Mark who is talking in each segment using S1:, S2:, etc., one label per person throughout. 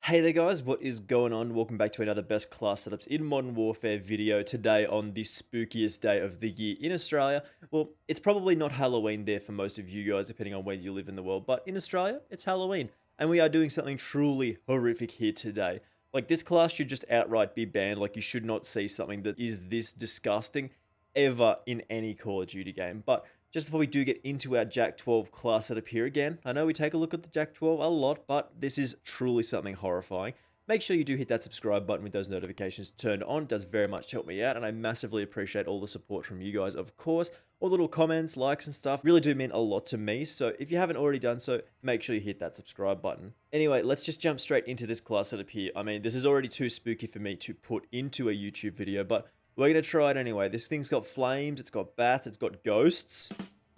S1: Hey there guys, what is going on? Welcome back to another best class setups in Modern Warfare video today on the spookiest day of the year in Australia. Well, it's probably not Halloween there for most of you guys depending on where you live in the world, but in Australia, it's Halloween. And we are doing something truly horrific here today. Like this class should just outright be banned, like you should not see something that is this disgusting ever in any Call of Duty game. But just before we do get into our Jak-12 class setup here again, I know we take a look at the Jak-12 a lot, but this is truly something horrifying. Make sure you do hit that subscribe button with those notifications turned on. It does very much help me out, and I massively appreciate all the support from you guys, of course. All the little comments, likes, and stuff really do mean a lot to me, so if you haven't already done so, make sure you hit that subscribe button. Anyway, let's just jump straight into this class setup here. I mean, this is already too spooky for me to put into a YouTube video, but we're going to try it anyway. This thing's got flames, it's got bats, it's got ghosts.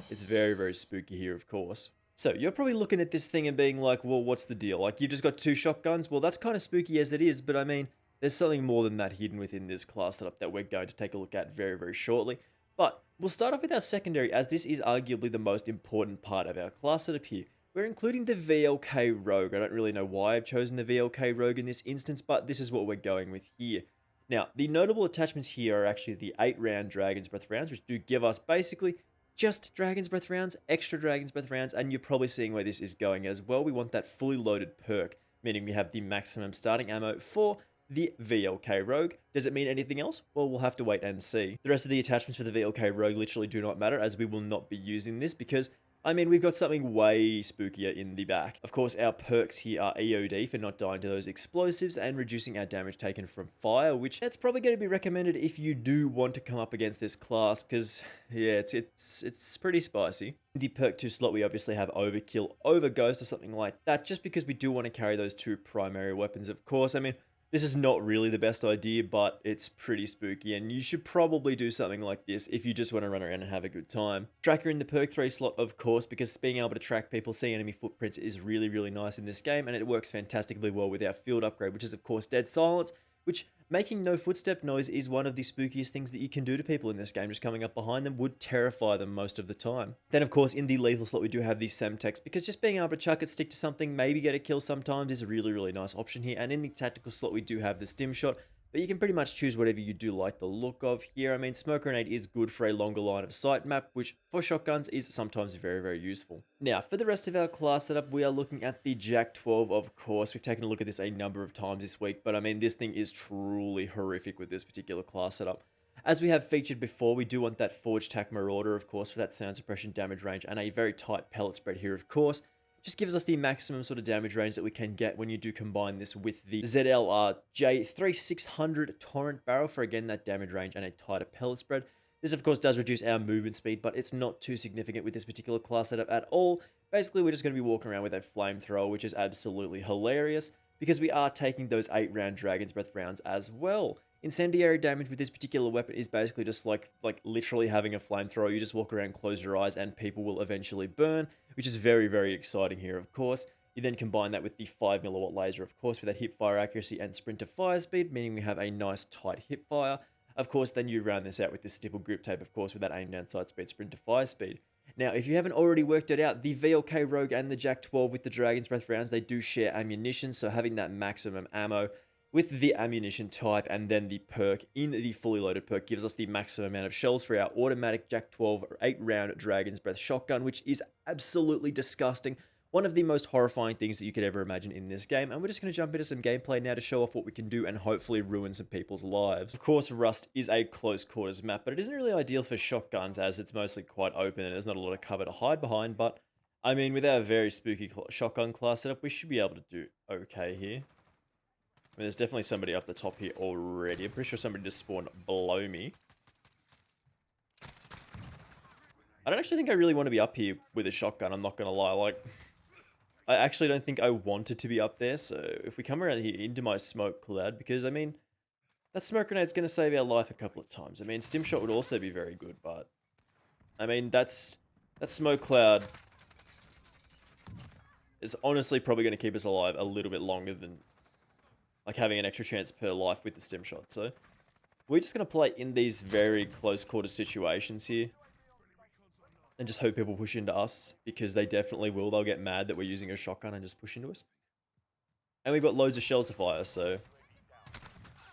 S1: It's very, very spooky here, of course. So you're probably looking at this thing and being like, well, what's the deal? Like, you've just got two shotguns? Well, that's kind of spooky as it is, but I mean, there's something more than that hidden within this class setup that we're going to take a look at very, very shortly. But we'll start off with our secondary, as this is arguably the most important part of our class setup here. We're including the VLK Rogue. I don't really know why I've chosen the VLK Rogue in this instance, but this is what we're going with here. Now, the notable attachments here are actually the 8-round Dragon's Breath rounds, which do give us basically just Dragon's Breath rounds, extra Dragon's Breath rounds, and you're probably seeing where this is going as well. We want that fully loaded perk, meaning we have the maximum starting ammo for the VLK Rogue. Does it mean anything else? Well, we'll have to wait and see. The rest of the attachments for the VLK Rogue literally do not matter, as we will not be using this because I mean, we've got something way spookier in the back. Of course, our perks here are EOD for not dying to those explosives and reducing our damage taken from fire, which that's probably going to be recommended if you do want to come up against this class, because yeah, it's pretty spicy. The perk 2 slot, we obviously have Overkill over Ghost or something like that, just because we do want to carry those two primary weapons, of course. I mean, this is not really the best idea, but it's pretty spooky, and you should probably do something like this if you just want to run around and have a good time. Tracker in the perk 3 slot, of course, because being able to track people, see enemy footprints is really, really nice in this game, and it works fantastically well with our field upgrade, which is, of course, Dead Silence, which making no footstep noise is one of the spookiest things that you can do to people in this game. Just coming up behind them would terrify them most of the time. Then, of course, in the lethal slot, we do have the Semtex, because just being able to chuck it, stick to something, maybe get a kill sometimes is a really, really nice option here. And in the tactical slot, we do have the Stim Shot, but you can pretty much choose whatever you do like the look of here. I mean, Smoke Grenade is good for a longer line of sight map, which for shotguns is sometimes very, very useful. Now, for the rest of our class setup, we are looking at the Jak-12, of course. We've taken a look at this a number of times this week, but I mean, this thing is truly horrific with this particular class setup. As we have featured before, we do want that Forged Tac Marauder, of course, for that sound suppression damage range, and a very tight pellet spread here, of course. Just gives us the maximum sort of damage range that we can get when you do combine this with the ZLR J3600 Torrent Barrel for, again, that damage range and a tighter pellet spread. This, of course, does reduce our movement speed, but it's not too significant with this particular class setup at all. Basically, we're just going to be walking around with a flamethrower, which is absolutely hilarious, because we are taking those 8-round Dragon's Breath rounds as well. Incendiary damage with this particular weapon is basically just like literally having a flamethrower. You just walk around, close your eyes, and people will eventually burn, which is very, very exciting here, of course. You then combine that with the 5mm laser, of course, for that hip fire accuracy and sprint to fire speed, meaning we have a nice tight hip fire. Of course, then you round this out with this stipple grip tape, of course, with that aim down sight speed, sprint to fire speed. Now, if you haven't already worked it out, the VLK Rogue and the Jak-12 with the Dragon's Breath rounds, they do share ammunition, so having that maximum ammo with the ammunition type and then the perk in the fully loaded perk gives us the maximum amount of shells for our automatic Jak-12 8-round Dragon's Breath shotgun, which is absolutely disgusting. One of the most horrifying things that you could ever imagine in this game, and we're just going to jump into some gameplay now to show off what we can do and hopefully ruin some people's lives. Of course, Rust is a close quarters map, but it isn't really ideal for shotguns as it's mostly quite open and there's not a lot of cover to hide behind, but I mean, with our very spooky shotgun class setup, we should be able to do okay here. I mean, there's definitely somebody up the top here already. I'm pretty sure somebody just spawned below me. I don't actually think I really want to be up here with a shotgun, I'm not going to lie. Like, I actually don't think I wanted to be up there, so if we come around here into my smoke cloud, because, I mean, that smoke grenade's going to save our life a couple of times. I mean, Stim Shot would also be very good, but, I mean, that smoke cloud is honestly probably going to keep us alive a little bit longer than like having an extra chance per life with the Stim Shot. So we're just going to play in these very close quarter situations here and just hope people push into us, because they definitely will. They'll get mad that we're using a shotgun and just push into us. And we've got loads of shells to fire, so...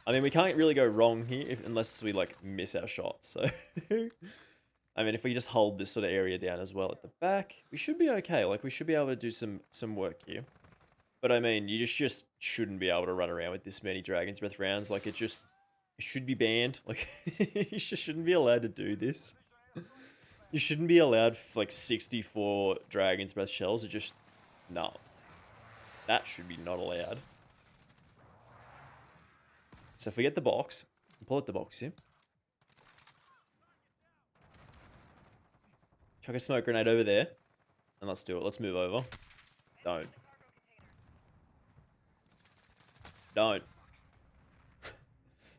S1: I mean, we can't really go wrong here unless we, like, miss our shots, so... I mean, if we just hold this sort of area down as well at the back, we should be okay. Like, we should be able to do some work here. But I mean, you just shouldn't be able to run around with this many Dragon's Breath rounds. Like, it should be banned. Like, you just shouldn't be allowed to do this. You shouldn't be allowed, like, 64 Dragon's Breath shells. It just... No. That should be not allowed. So if we get the box, pull out the box here. Chuck a smoke grenade over there. And let's do it. Let's move over. Don't. Don't.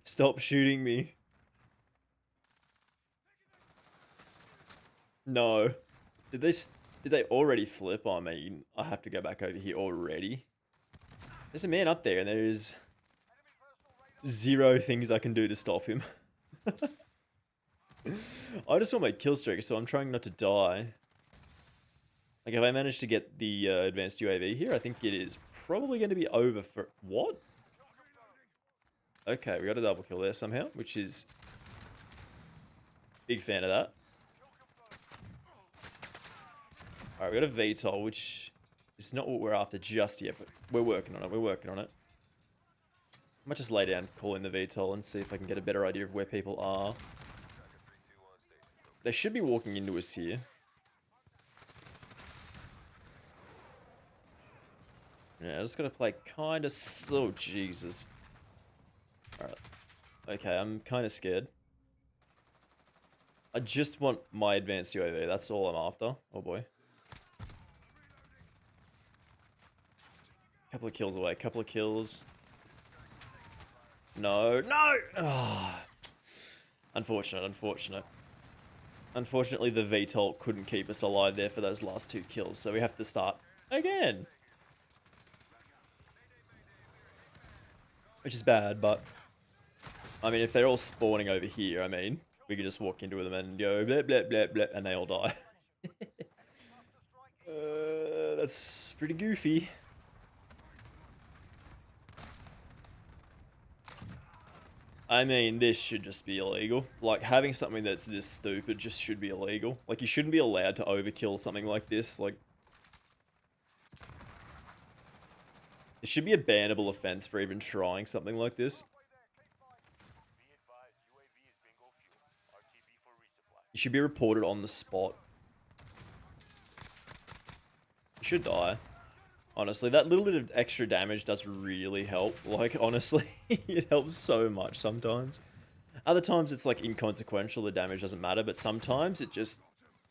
S1: Stop shooting me. No. Did they already flip? I mean, I have to go back over here already. There's a man up there and there's 0 things I can do to stop him. I just want my kill streak, so I'm trying not to die. Like, if I manage to get the advanced UAV here, I think it is probably going to be over for... What? Okay, we got a double kill there somehow, which is... Big fan of that. Alright, we got a VTOL, which is not what we're after just yet, but we're working on it, we're working on it. I might just lay down, call in the VTOL, and see if I can get a better idea of where people are. They should be walking into us here. Yeah, I just gotta play kinda slow. Jesus. Alright. Okay, I'm kinda scared. I just want my advanced UAV, that's all I'm after. Oh boy. Couple of kills away, couple of kills. No, no! Oh. Unfortunate, unfortunate. Unfortunately, the VTOL couldn't keep us alive there for those last 2 kills, so we have to start again. Which is bad, but... I mean, if they're all spawning over here, I mean, we could just walk into them and go blah, blah, blah, blah, and they all die. That's pretty goofy. I mean, this should just be illegal. Like, having something that's this stupid just should be illegal. Like, you shouldn't be allowed to overkill something like this. Like, it should be a bannable offense for even trying something like this. You should be reported on the spot. You should die. Honestly, that little bit of extra damage does really help. Like, honestly, it helps so much sometimes. Other times it's like inconsequential, the damage doesn't matter, but sometimes it just...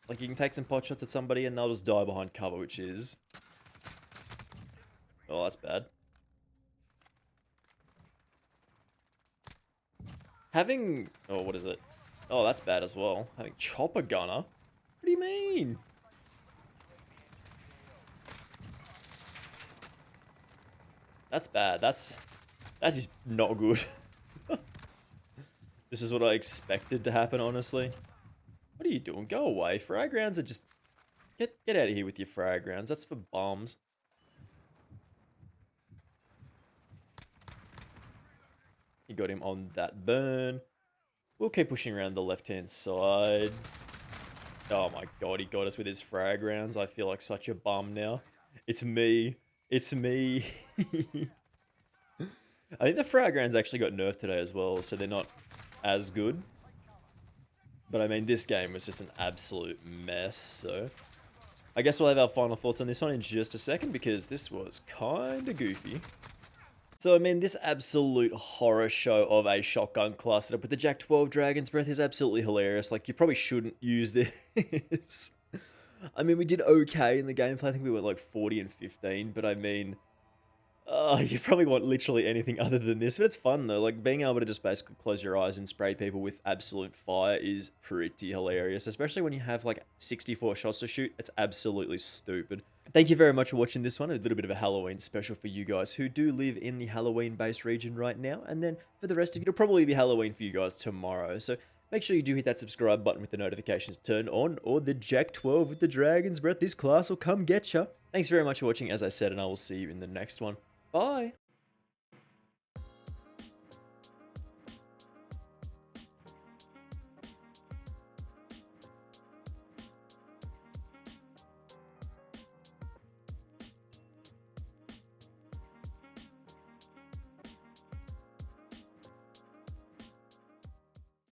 S1: Like, you can take some pot shots at somebody and they'll just die behind cover, which is... Oh, that's bad. Having... Oh, what is it? Oh, that's bad as well. Having chopper gunner? What do you mean? That's bad. That is not good. This is what I expected to happen, honestly. What are you doing? Go away. Frag rounds are just... Get out of here with your frag rounds. That's for bombs. You got him on that burn. We'll keep pushing around the left-hand side. Oh my god, he got us with his frag rounds. I feel like such a bum now. It's me. It's me. I think the frag rounds actually got nerfed today as well, so they're not as good. But I mean, this game was just an absolute mess, so... I guess we'll have our final thoughts on this one in just a second, because this was kinda goofy. So, I mean, this absolute horror show of a shotgun class setup with the Jak-12 Dragon's Breath is absolutely hilarious. Like, you probably shouldn't use this. I mean, we did okay in the gameplay. I think we went like 40 and 15, but I mean... you probably want literally anything other than this, but it's fun though. Like, being able to just basically close your eyes and spray people with absolute fire is pretty hilarious, especially when you have like 64 shots to shoot. It's absolutely stupid. Thank you very much for watching this one. A little bit of a Halloween special for you guys who do live in the Halloween-based region right now, and then for the rest of you, it'll probably be Halloween for you guys tomorrow. So make sure you do hit that subscribe button with the notifications turned on, or the Jak-12 with the Dragon's Breath. This class will come get ya. Thanks very much for watching, as I said, and I will see you in the next one. Bye.